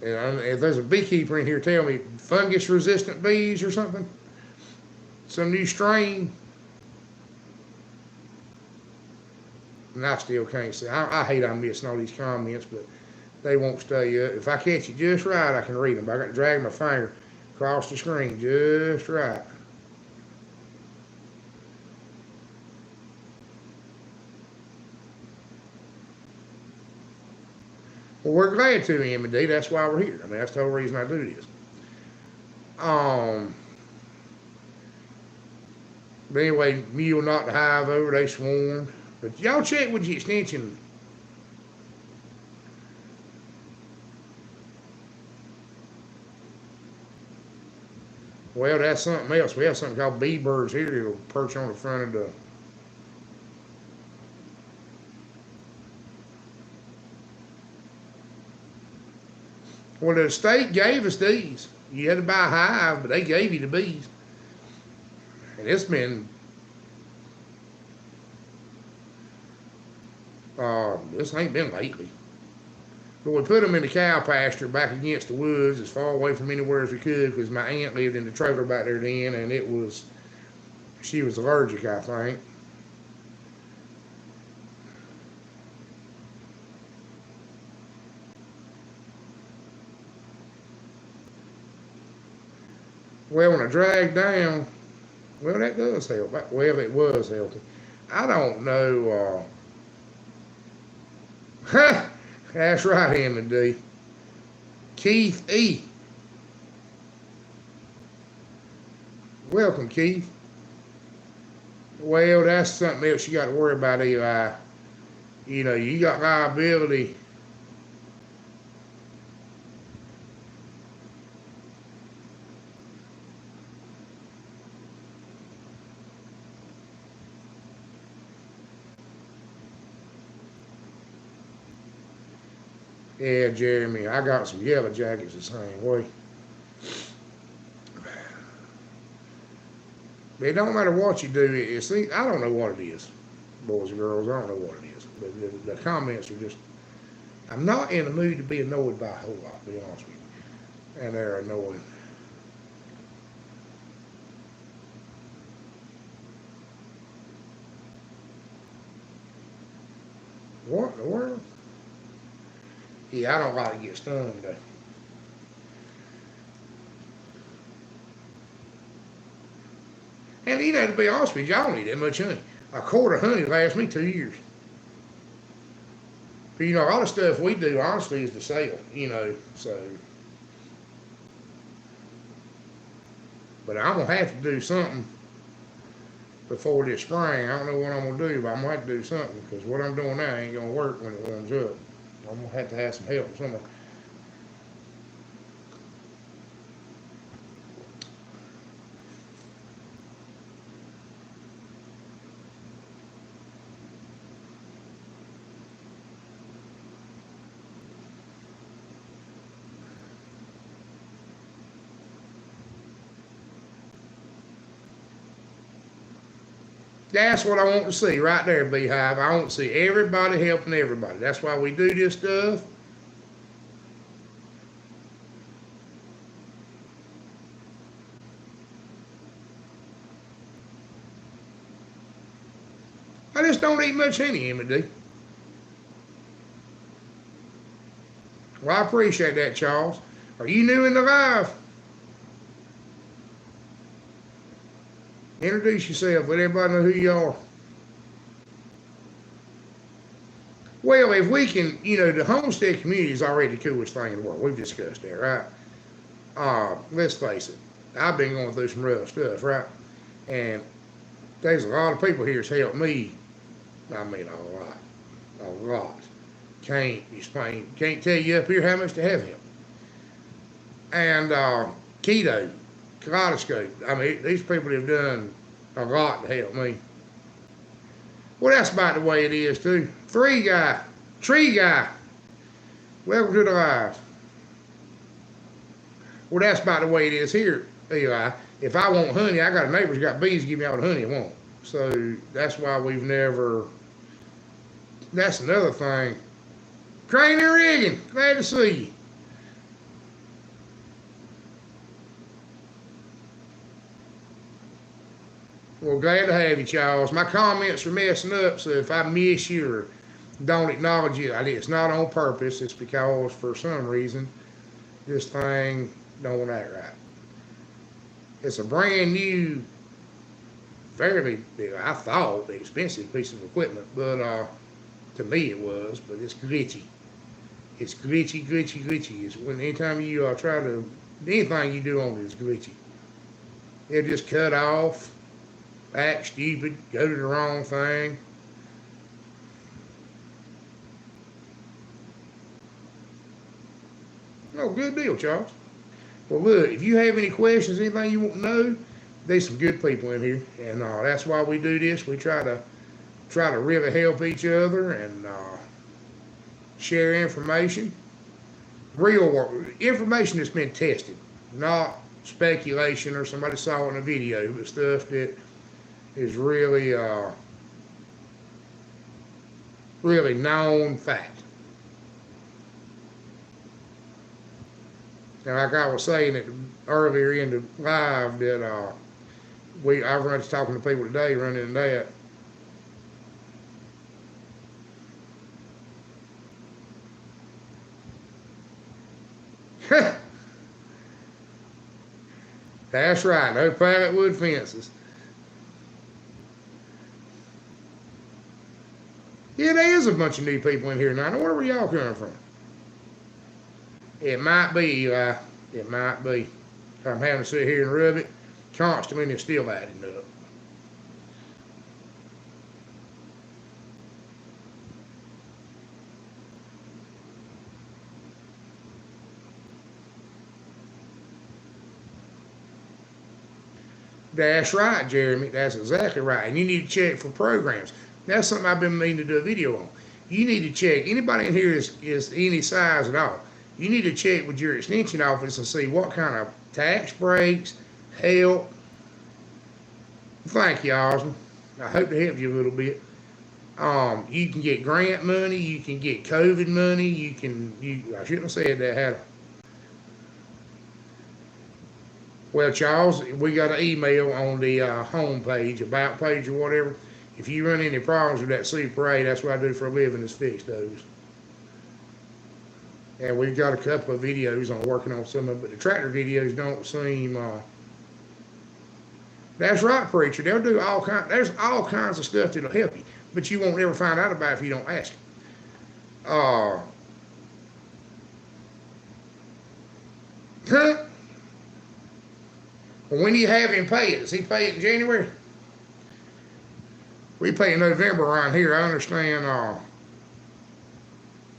and if there's a beekeeper in here, tell me, fungus-resistant bees or something, some new strain. And I still can't say. I hate I'm missing all these comments, but they won't stay up. If I catch it just right, I can read them. But I got to drag my finger across the screen just right. Well, we're glad to, M&D. That's why we're here. I mean, that's the whole reason I do this. But anyway, mule knocked the hive over. They swarmed. But y'all check with your extension. Well, that's something else. We have something called bee birds here that'll perch on the front of the. Well, the state gave us these. You had to buy a hive, but they gave you the bees. And it's been, this ain't been lately. But we put them in the cow pasture back against the woods as far away from anywhere as we could because my aunt lived in the trailer back there then, and she was allergic, I think. Well, when I dragged down, well, that does help. Well, it was healthy. I don't know. That's right, M&D. Keith E. Welcome, Keith. Well, that's something else you got to worry about, Eli. You know, you got liability. Yeah, Jeremy, I got some yellow jackets the same way. But it don't matter what you do. See, I don't know what it is, boys and girls. I don't know what it is. But the comments are just. I'm not in the mood to be annoyed by a whole lot, to be honest with you. And they're annoying. What in the world? Yeah, I don't like to get stung though. And you know, to be honest with you, I don't need that much honey. A quart of honey lasts me 2 years. But you know, all the stuff we do, honestly, is to sell. You know, so. But I'm gonna have to do something before this spring. I don't know what I'm gonna do, but I'm gonna have to do something because what I'm doing now ain't gonna work when it warms up. I'm gonna have to have some help somewhere. That's what I want to see right there, Beehive. I want to see everybody helping everybody. That's why we do this stuff. I just don't eat much honey, Emily. Well, I appreciate that, Charles. Are you new in the live? Introduce yourself. Let everybody know who you are. Well, if we can, you know, the homestead community is already the coolest thing in the world. We've discussed that, right? Let's face it. I've been going through some rough stuff, right? And there's a lot of people here that's helped me. I mean, a lot. Can't explain, can't tell you up here how much they have helped. And keto, kaleidoscope. I mean, these people have done a lot to help me. Well, that's about the way it is, too. Tree guy. Welcome to the live. Well, that's about the way it is here, Eli. If I want honey, I got a neighbor's got bees give me all the honey I want. So that's why we've never. That's another thing. Crane and Reagan, glad to see you. Well, glad to have you, Charles. My comments are messing up, so if I miss you or don't acknowledge you, it's not on purpose. It's because for some reason this thing don't act right. It's a brand new, fairly, I thought, expensive piece of equipment, but to me it was, but it's glitchy. It's glitchy. It's when anytime you try to, anything you do on it is glitchy. It'll just cut off, act stupid, go to the wrong thing. Oh, good deal, Charles. Well, look, if you have any questions, anything you want to know, there's some good people in here, and that's why we do this. We try to really help each other and share information, real information that's been tested, not speculation or somebody saw it in a video, but stuff that is really really known fact. And like I was saying it earlier in the live that I run to talking to people today running that. That's right, no pallet wood fences. Yeah, there is a bunch of new people in here now. I wonder where y'all coming from. It might be, it might be. I'm having to sit here and rub it constantly and it's still adding up. That's right, Jeremy. That's exactly right. And you need to check for programs. That's something I've been meaning to do a video on. You need to check. Anybody in here is any size at all. You need to check with your extension office and see what kind of tax breaks, help. Thank you, Osmond. I hope to help you a little bit. You can get grant money. You can get COVID money. I shouldn't have said that, had I? Well, Charles, we got an email on the home page, about page or whatever. If you run any problems with that Super 8, that's what I do for a living is fix those. And we've got a couple of videos on working on some of them, but the tractor videos don't seem. That's right, preacher. They'll do all kinds. There's all kinds of stuff that'll help you, but you won't ever find out about it if you don't ask. Huh? When do you have him pay it? Does he pay it in January? We pay in November around here. I understand.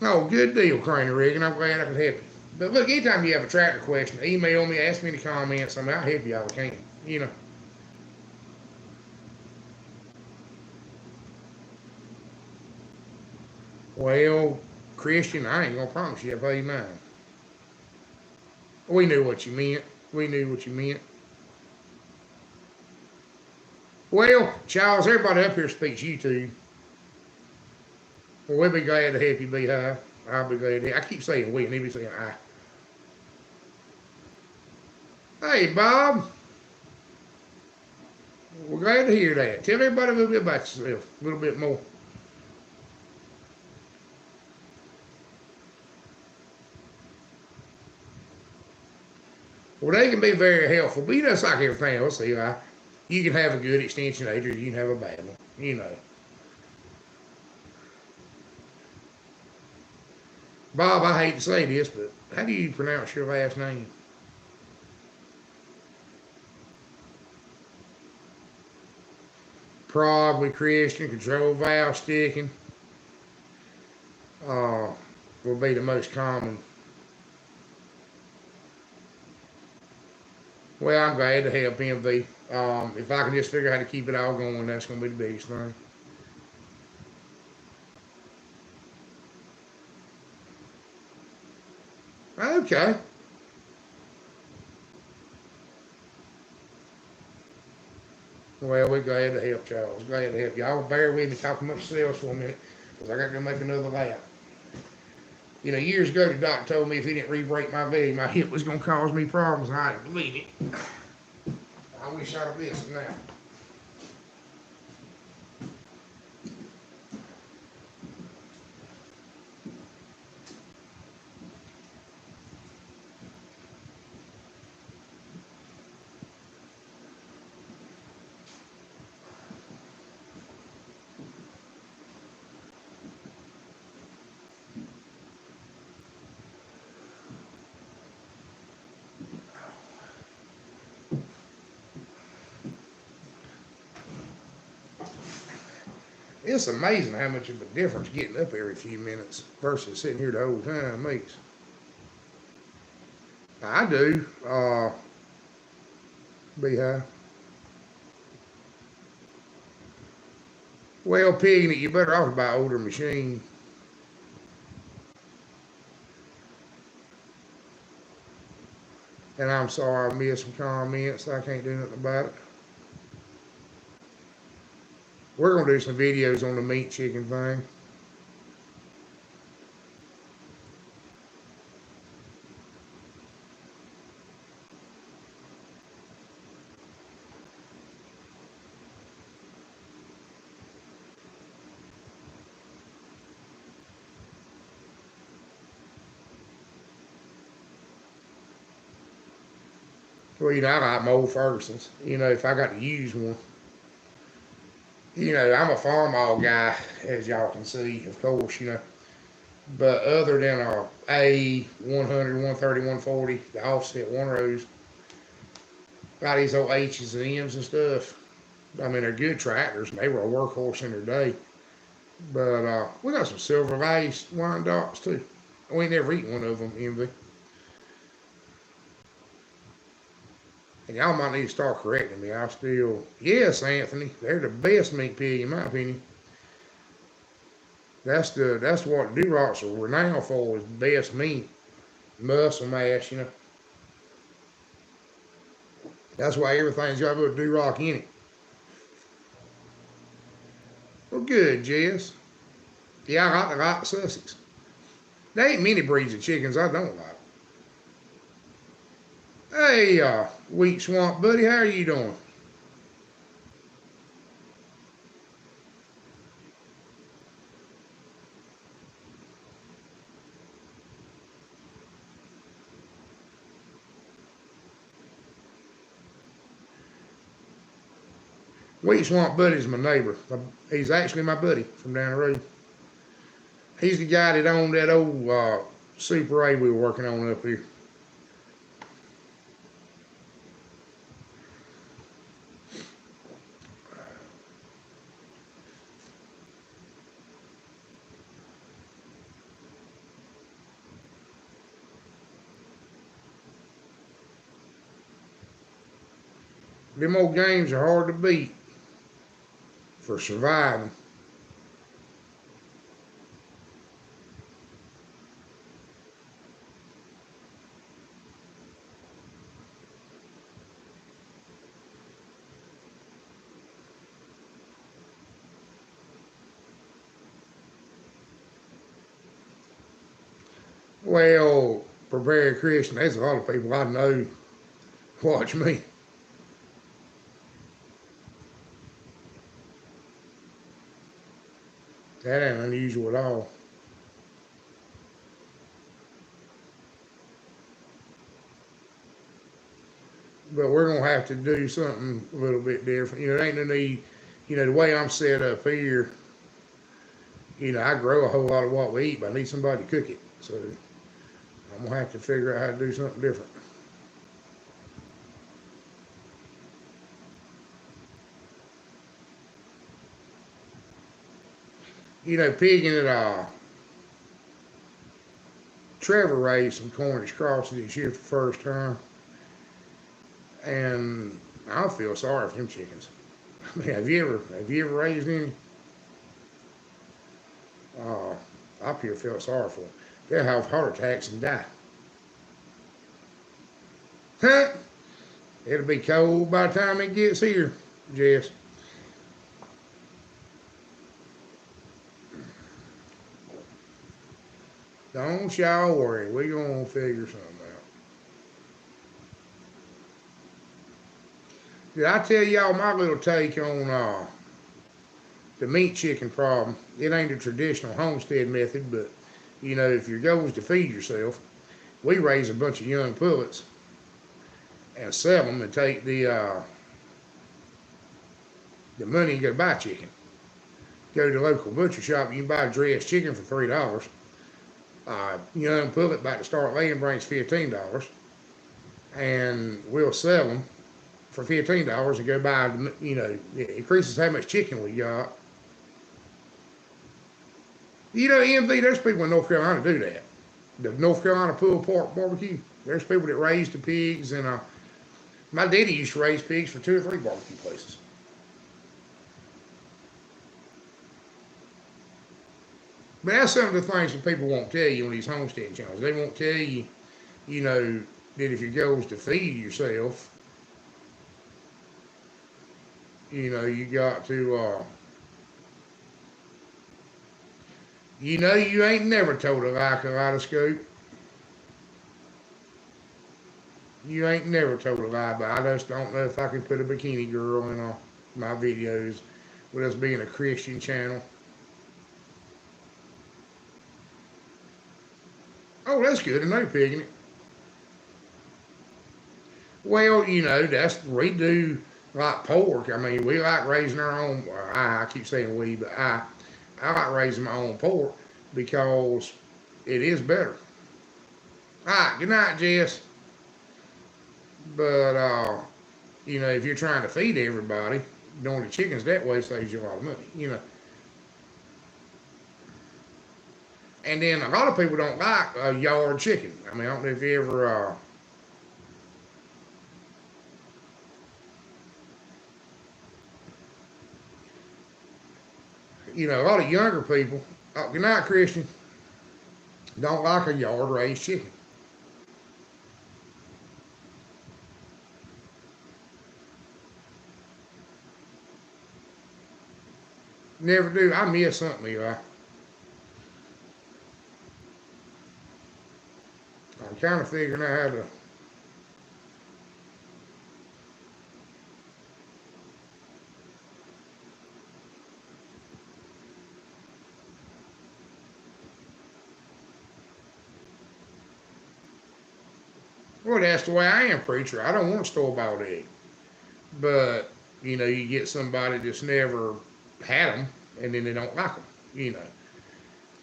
Oh, good deal, Crane and Reagan. I'm glad I could help you. But look, anytime you have a tractor question, email me, ask me in the comments. I'll help you all I can. You know. Well, Christian, I ain't gonna promise you I'll pay mine. We knew what you meant. We knew what you meant. Well, Charles, everybody up here speaks YouTube. Well, we'll be glad to help you, Beehive. I'll be glad to help. I keep saying we, and he be saying I. Hey, Bob. We're glad to hear that. Tell everybody a little bit about yourself, a little bit more. Well, they can be very helpful, but it's like everything else, Eli. You can have a good extension agent, or you can have a bad one, you know. Bob, I hate to say this, but how do you pronounce your last name? Probably Christian. Control valve sticking will be the most common. Well, I'm glad to help him, V. If I can just figure out how to keep it all going, that's going to be the biggest thing. Okay. Well, we're glad to help, Charles. Glad to help y'all. Bear with me talking much sales for a minute, because I got to go make another lap. You know, years ago, the doctor told me if he didn't re-break my leg, my hip was going to cause me problems, and I didn't believe it. I wish I'd have listened now. It's amazing how much of a difference getting up every few minutes versus sitting here the whole time makes. I do. Beehive. Well, pigging it, you better off to buy an older machine. And I'm sorry I missed some comments. I can't do nothing about it. We're going to do some videos on the meat chicken thing. Well, you know, I like my old Fergusons. You know, if I got to use one. You know, I'm a farm guy, as y'all can see, of course, you know. But other than a 100, 130, 140, the offset one rows, got these old H's and M's and stuff. I mean, they're good tractors, and they were a workhorse in their day. But we got some Silver Vase Wyandottes, too. We ain't never eaten one of them, Envy. And y'all might need to start correcting me. I still, yes, Anthony, they're the best meat pig, in my opinion. That's what Durocs are renowned for, is the best meat. Muscle mass, you know. That's why everything's got a little Duroc in it. Well, good, Jess. Yeah, I like Sussex. There ain't many breeds of chickens I don't like. Hey, Wheat Swamp buddy, how are you doing? Wheat Swamp buddy's my neighbor. He's actually my buddy from down the road. He's the guy that owned that old Super A we were working on up here. Them old games are hard to beat for surviving. Well, Prepare Christian, there's a lot of people I know watch me. That ain't unusual at all. But we're gonna have to do something a little bit different. You know, there ain't no need. You know, the way I'm set up here, you know, I grow a whole lot of what we eat, but I need somebody to cook it. So I'm gonna have to figure out how to do something different. You know, pigging at Trevor raised some Cornish crosses this year for the first time, and I feel sorry for them chickens. I mean, have you ever raised any? Uh, I pure feel sorry for them. They'll have heart attacks and die. Huh? It'll be cold by the time it gets here, Jess. Don't y'all worry. We're going to figure something out. Did I tell y'all my little take on the meat chicken problem? It ain't a traditional homestead method, but, you know, if your goal is to feed yourself, we raise a bunch of young pullets and sell them and take the money and go buy chicken. Go to the local butcher shop, you can buy dressed chicken for $3. Young pullet about to start laying brings $15, and we'll sell them for $15 and go buy. You know, it increases how much chicken we got. You know, envy. There's people in North Carolina do that. The North Carolina Pull Park Barbecue. There's people that raise the pigs, and my daddy used to raise pigs for 2 or 3 barbecue places. But that's some of the things that people won't tell you on these homestead channels. They won't tell you, you know, that if your goal is to feed yourself, you know, you got to, you know, you ain't never told a lie, Kaleidoscope. You ain't never told a lie, but I just don't know if I can put a bikini girl in my videos with us being a Christian channel. Oh, that's good. Another pig in it. Well, you know, we do like pork. I mean, we like raising our own. Well, I keep saying we, but I like raising my own pork because it is better. All right, good night, Jess. But you know, if you're trying to feed everybody, doing the chickens that way saves you a lot of money. You know. And then a lot of people don't like a yard chicken. I mean, I don't know if you ever, you know, a lot of younger people, good night, Christian, don't like a yard raised chicken. Never do. I miss something, Eli. I'm kind of figuring out how to. Well, that's the way I am, preacher. I don't want a store-bought egg. But, you know, you get somebody that's never had them, and then they don't like them, you know.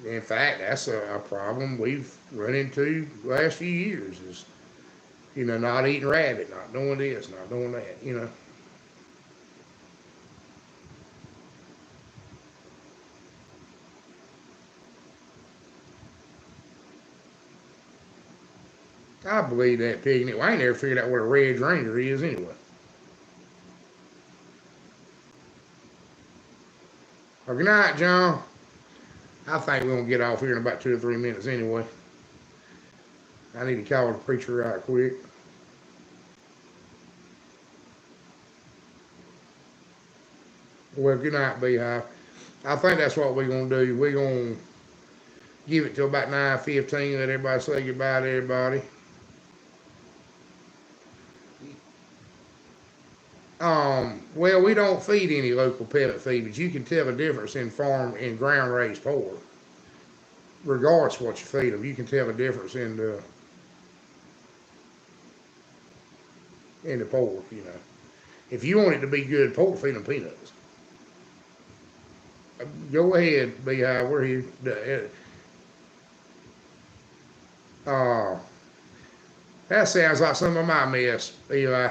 In fact, that's a problem we've run into the last few years is, you know, not eating rabbit, not doing this, not doing that, you know. I believe that pig. Well, I ain't never figured out what a red ranger is anyway. Well, good night, John. I think we're going to get off here in about 2 or 3 minutes anyway. I need to call the preacher right quick. Well, good night, Beehive. I think that's what we're going to do. We're going to give it till about 9:15. Let everybody say goodbye to everybody. Well, we don't feed any local pellet feed, but you can tell the difference in farm and ground raised pork. Regardless of what you feed them, you can tell the difference in the pork. You know, if you want it to be good pork, feed them peanuts. Go ahead, Beehive. We're here. Uh, that sounds like some of my mess, Eli.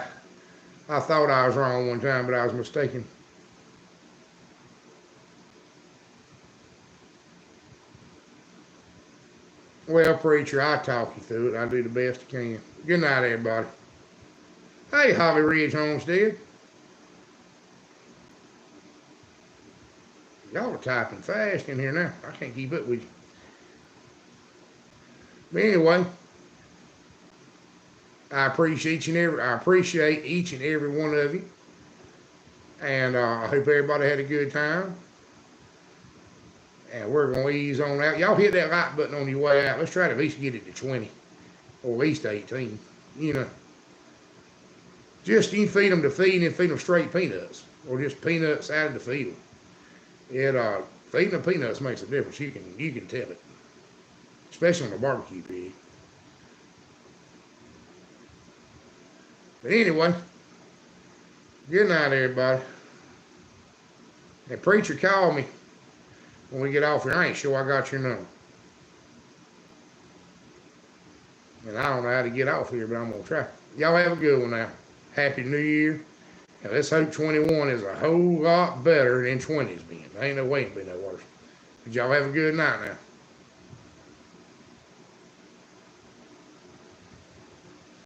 I thought I was wrong one time, but I was mistaken. Well, preacher, I talk you through it. I do the best I can. Good night, everybody. Hey, Holly Ridge Homestead. Y'all are typing fast in here now. I can't keep up with you. But anyway, I appreciate each and every one of you. And I hope everybody had a good time. And we're going to ease on out. Y'all hit that like button on your way out. Let's try to at least get it to 20. Or at least 18. You know. Just you feed them to feed and feed them straight peanuts. Or just peanuts added to feed them. Feeding the peanuts makes a difference. You can tell it. Especially on a barbecue pig. But anyway, good night, everybody. And preacher, call me when we get off here. I ain't sure I got your number. And I don't know how to get off here, but I'm going to try. Y'all have a good one now. Happy New Year. And let's hope 21 is a whole lot better than 20's been. Ain't no way it can be no worse. But y'all have a good night now.